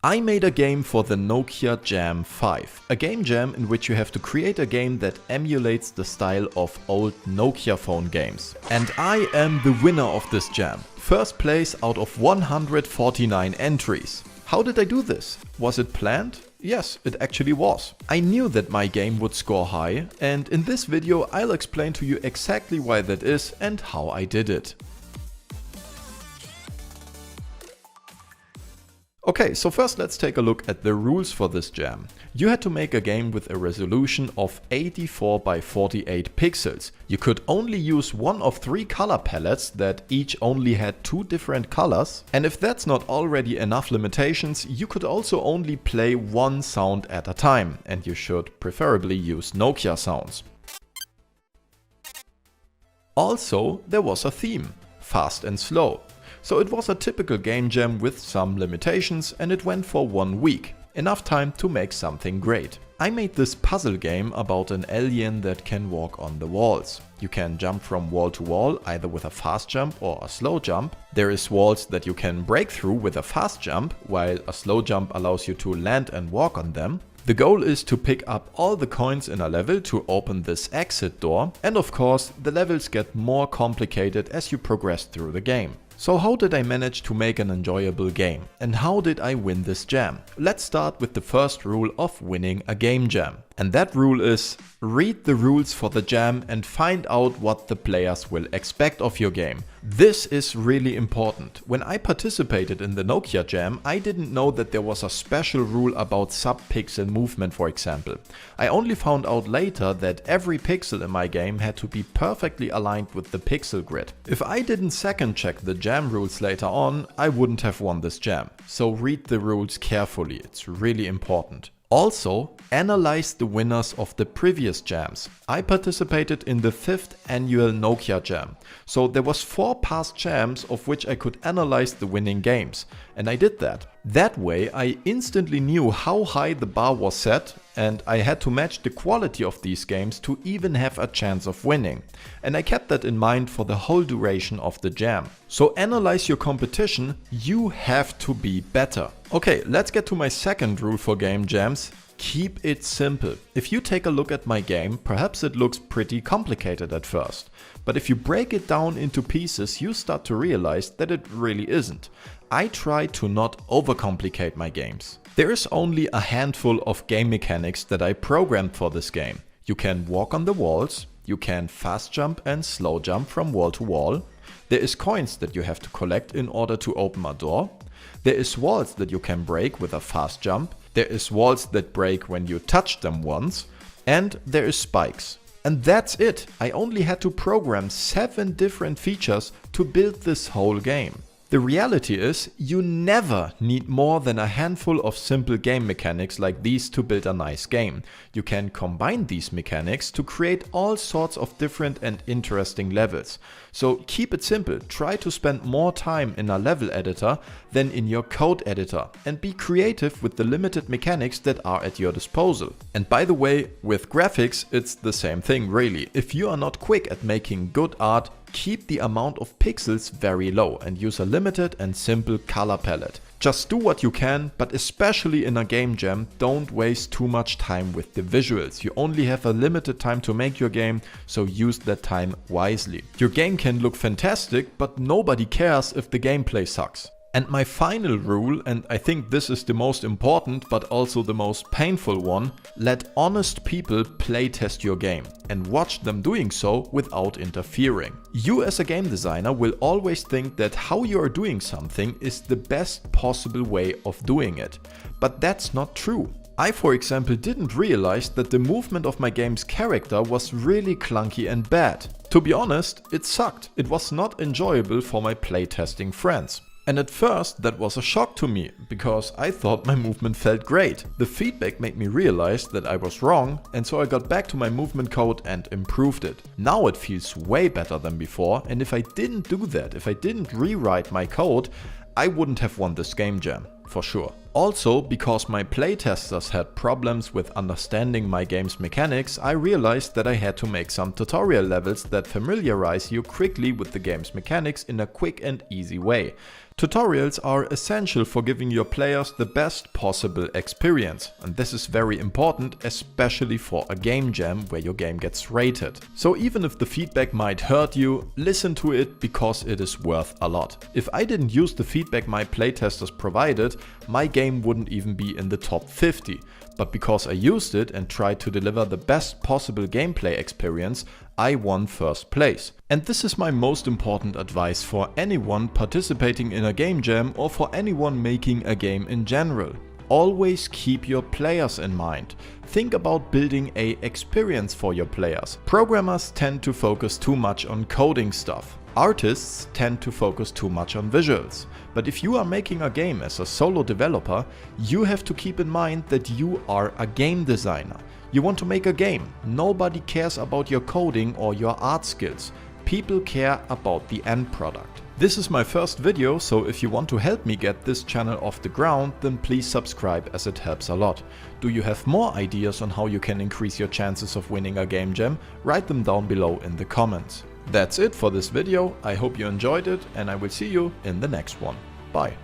I made a game for the Nokia Jam 5, a game jam in which you have to create a game that emulates the style of old Nokia phone games. And I am the winner of this jam. First place out of 149 entries. How did I do this? Was it planned? Yes, it actually was. I knew that my game would score high, and in this video I'll explain to you exactly why that is and how I did it. Okay, so first let's take a look at the rules for this jam. You had to make a game with a resolution of 84 by 48 pixels. You could only use one of 3 color palettes that each only had 2 different colors. And if that's not already enough limitations, you could also only play one sound at a time. And you should preferably use Nokia sounds. Also, there was a theme, fast and slow. So it was a typical game jam with some limitations, and it went for 1 week. Enough time to make something great. I made this puzzle game about an alien that can walk on the walls. You can jump from wall to wall either with a fast jump or a slow jump. There is walls that you can break through with a fast jump, while a slow jump allows you to land and walk on them. The goal is to pick up all the coins in a level to open this exit door, and of course the levels get more complicated as you progress through the game. So how did I manage to make an enjoyable game? And how did I win this jam? Let's start with the first rule of winning a game jam. And that rule is, read the rules for the jam and find out what the players will expect of your game. This is really important. When I participated in the Nokia Jam, I didn't know that there was a special rule about sub-pixel movement, for example. I only found out later that every pixel in my game had to be perfectly aligned with the pixel grid. If I didn't second check the jam rules later on, I wouldn't have won this jam. So read the rules carefully, it's really important. Also, analyze the winners of the previous jams. I participated in the 5th annual Nokia Jam. So there was 4 past jams of which I could analyze the winning games. And I did that. That way I instantly knew how high the bar was set, and I had to match the quality of these games to even have a chance of winning. And I kept that in mind for the whole duration of the jam. So analyze your competition, you have to be better. Okay, let's get to my second rule for game jams. Keep it simple. If you take a look at my game, perhaps it looks pretty complicated at first. But if you break it down into pieces, you start to realize that it really isn't. I try to not overcomplicate my games. There is only a handful of game mechanics that I programmed for this game. You can walk on the walls, you can fast jump and slow jump from wall to wall. There is coins that you have to collect in order to open a door. There is walls that you can break with a fast jump. There is walls that break when you touch them once. And there is spikes. And that's it. I only had to program 7 different features to build this whole game. The reality is, you never need more than a handful of simple game mechanics like these to build a nice game. You can combine these mechanics to create all sorts of different and interesting levels. So keep it simple, try to spend more time in a level editor than in your code editor, and be creative with the limited mechanics that are at your disposal. And by the way, with graphics it's the same thing really. If you are not quick at making good art, keep the amount of pixels very low and use a limited and simple color palette. Just do what you can, but especially in a game jam, don't waste too much time with the visuals. You only have a limited time to make your game, so use that time wisely. Your game can look fantastic, but nobody cares if the gameplay sucks. And my final rule, and I think this is the most important but also the most painful one, let honest people playtest your game and watch them doing so without interfering. You as a game designer will always think that how you are doing something is the best possible way of doing it. But that's not true. I, for example, didn't realize that the movement of my game's character was really clunky and bad. To be honest, it sucked. It was not enjoyable for my playtesting friends. And at first that was a shock to me, because I thought my movement felt great. The feedback made me realize that I was wrong, and so I got back to my movement code and improved it. Now it feels way better than before, and if I didn't do that, if I didn't rewrite my code, I wouldn't have won this game jam, for sure. Also, because my playtesters had problems with understanding my game's mechanics, I realized that I had to make some tutorial levels that familiarize you quickly with the game's mechanics in a quick and easy way. Tutorials are essential for giving your players the best possible experience, and this is very important, especially for a game jam where your game gets rated. So even if the feedback might hurt you, listen to it because it is worth a lot. If I didn't use the feedback my playtesters provided, my game wouldn't even be in the top 50. But because I used it and tried to deliver the best possible gameplay experience, I won first place. And this is my most important advice for anyone participating in a game jam or for anyone making a game in general. Always keep your players in mind. Think about building an experience for your players. Programmers tend to focus too much on coding stuff. Artists tend to focus too much on visuals. But if you are making a game as a solo developer, you have to keep in mind that you are a game designer. You want to make a game. Nobody cares about your coding or your art skills. People care about the end product. This is my first video, so if you want to help me get this channel off the ground, then please subscribe as it helps a lot. Do you have more ideas on how you can increase your chances of winning a game jam? Write them down below in the comments. That's it for this video. I hope you enjoyed it and I will see you in the next one. Bye.